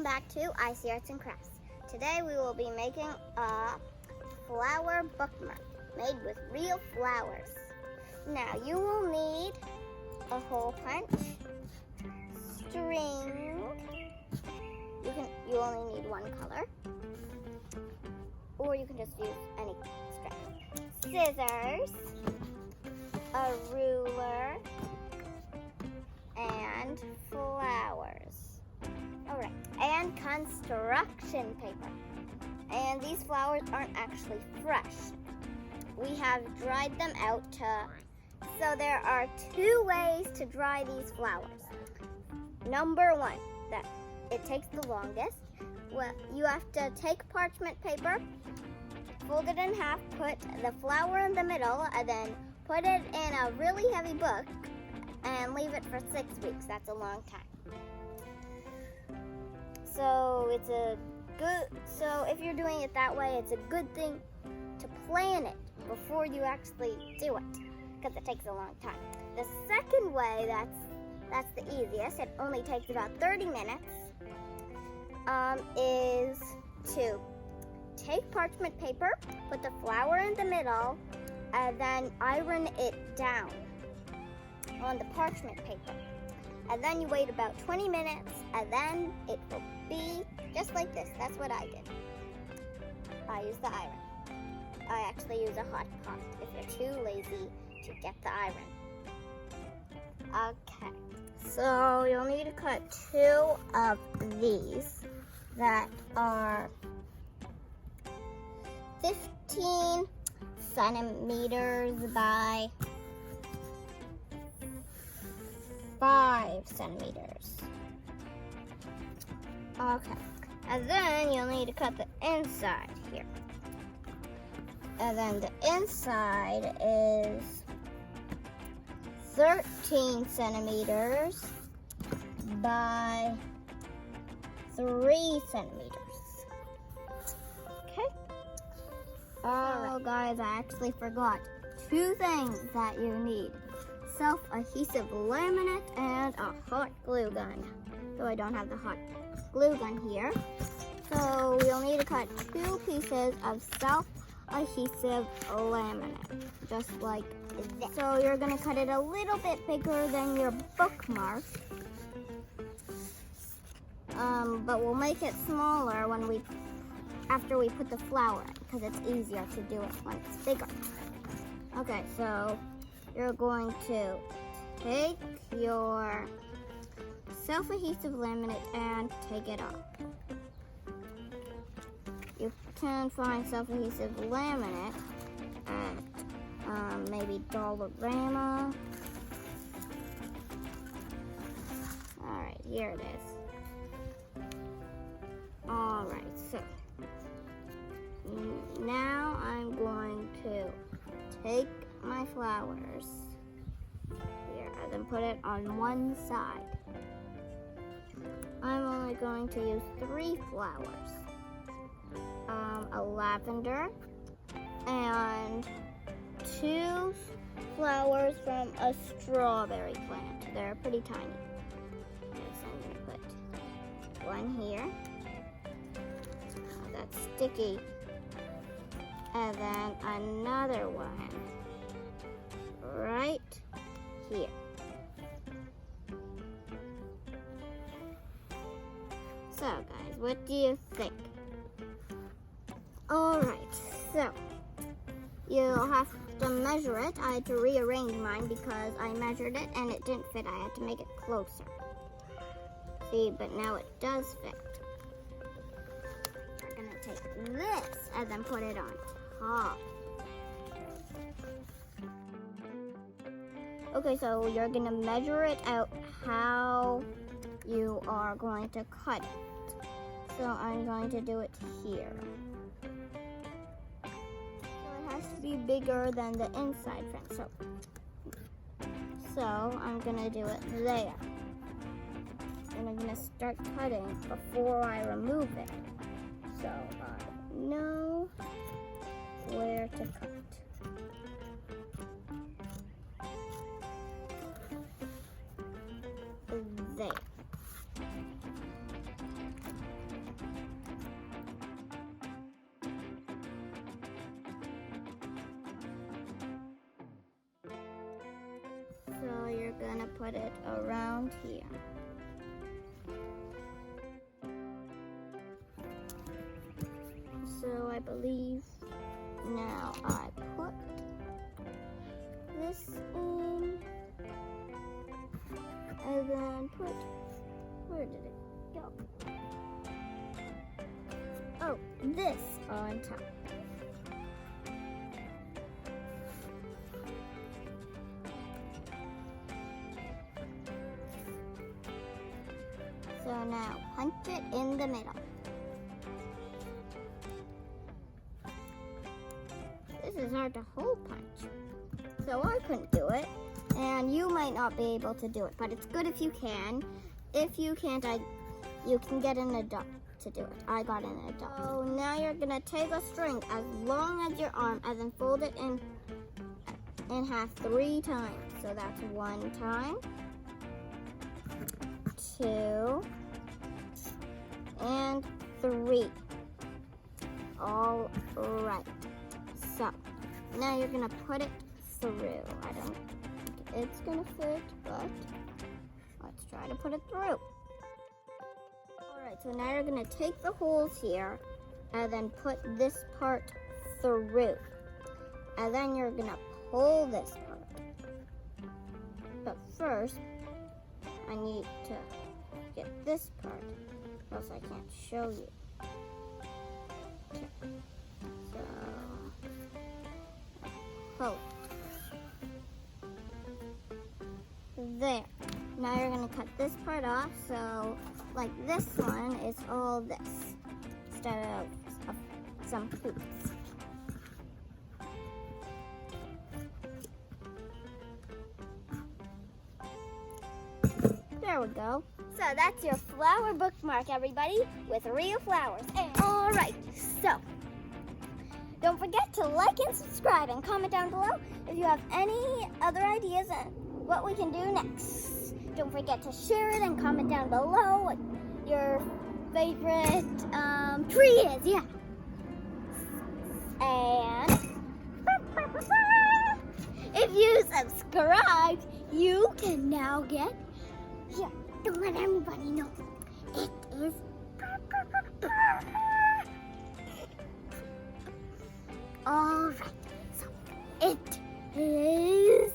back to Icy Arts and Crafts. Today we will be making a flower bookmark made with real flowers. Now you will need a hole punch, string, you only need one color, or you can just use any string, scissors, a ruler, and flowers. Alright, and construction paper. And these flowers aren't actually fresh. We have dried them out so there are two ways to dry these flowers. Number one, that it takes the longest. Well, you have to take parchment paper, fold it in half, put the flower in the middle, and then put it in a really heavy book and leave it for 6 weeks. That's a long time. So if you're doing it that way, it's a good thing to plan it before you actually do it, because it takes a long time. The second way, that's the easiest, it only takes about 30 minutes, is to take parchment paper, put the flower in the middle, and then iron it down on the parchment paper. And then you wait about 20 minutes, and then it will be just like this. That's what I did. I use the iron. I actually use a hot pot if you're too lazy to get the iron. Okay, so you'll need to cut 2 of these that are 15 centimeters by 5 centimeters. Okay, and then you'll need to cut the inside here. And then the inside is 13 centimeters by 3 centimeters. Okay. Oh, guys, I actually forgot 2 things that you need. Self-adhesive laminate and a hot glue gun. So I don't have the hot glue gun here. So we'll need to cut 2 pieces of self-adhesive laminate, just like this. So you're gonna cut it a little bit bigger than your bookmark, but we'll make it smaller after we put the flower in, because it's easier to do it when it's bigger. Okay, so you're going to take your self-adhesive laminate and take it off. You can find self-adhesive laminate at maybe Dollarama. Alright, here it is. Alright, so now I'm going to take my flowers here and then put it on one side. I'm only going to use 3 flowers. A lavender and 2 flowers from a strawberry plant. They're pretty tiny. So I'm going to put one here. That's sticky. And then another one right here. So guys, what do you think? Alright, so you'll have to measure it. I had to rearrange mine because I measured it and it didn't fit. I had to make it closer. See, but now it does fit. We're gonna take this and then put it on top. Okay, so you're gonna measure it out how you are going to cut it. So I'm going to do it here. So it has to be bigger than the inside front. So I'm gonna do it there. And I'm gonna start cutting before I remove it. So I know where to cut. There. put it around here. So I believe now I put this in and then put, where did it go? Oh, this on top. So now punch it in the middle. This is hard to hole punch, so I couldn't do it, and you might not be able to do it, but it's good if you can. If you can't, you can get an adult to do it. I got an adult. So now you're gonna take a string as long as your arm, and then fold it in half 3 times. So that's 1 time, 2, and 3. All right. So now you're gonna put it through. I don't think it's gonna fit, but let's try to put it through. All right, so now you're gonna take the holes here and then put this part through. And then you're gonna pull this part. But first, I need to get this part, or else I can't show you. Okay. So, pull. There. Now you're gonna cut this part off, so like this one is all this instead of some hoops. There we go. So that's your flower bookmark, everybody, with real flowers. All right, so don't forget to like and subscribe and comment down below if you have any other ideas on what we can do next. Don't forget to share it and comment down below what your favorite tree is. Yeah. And if you subscribe, you can now get, yeah, don't let everybody know. It is all right. So it is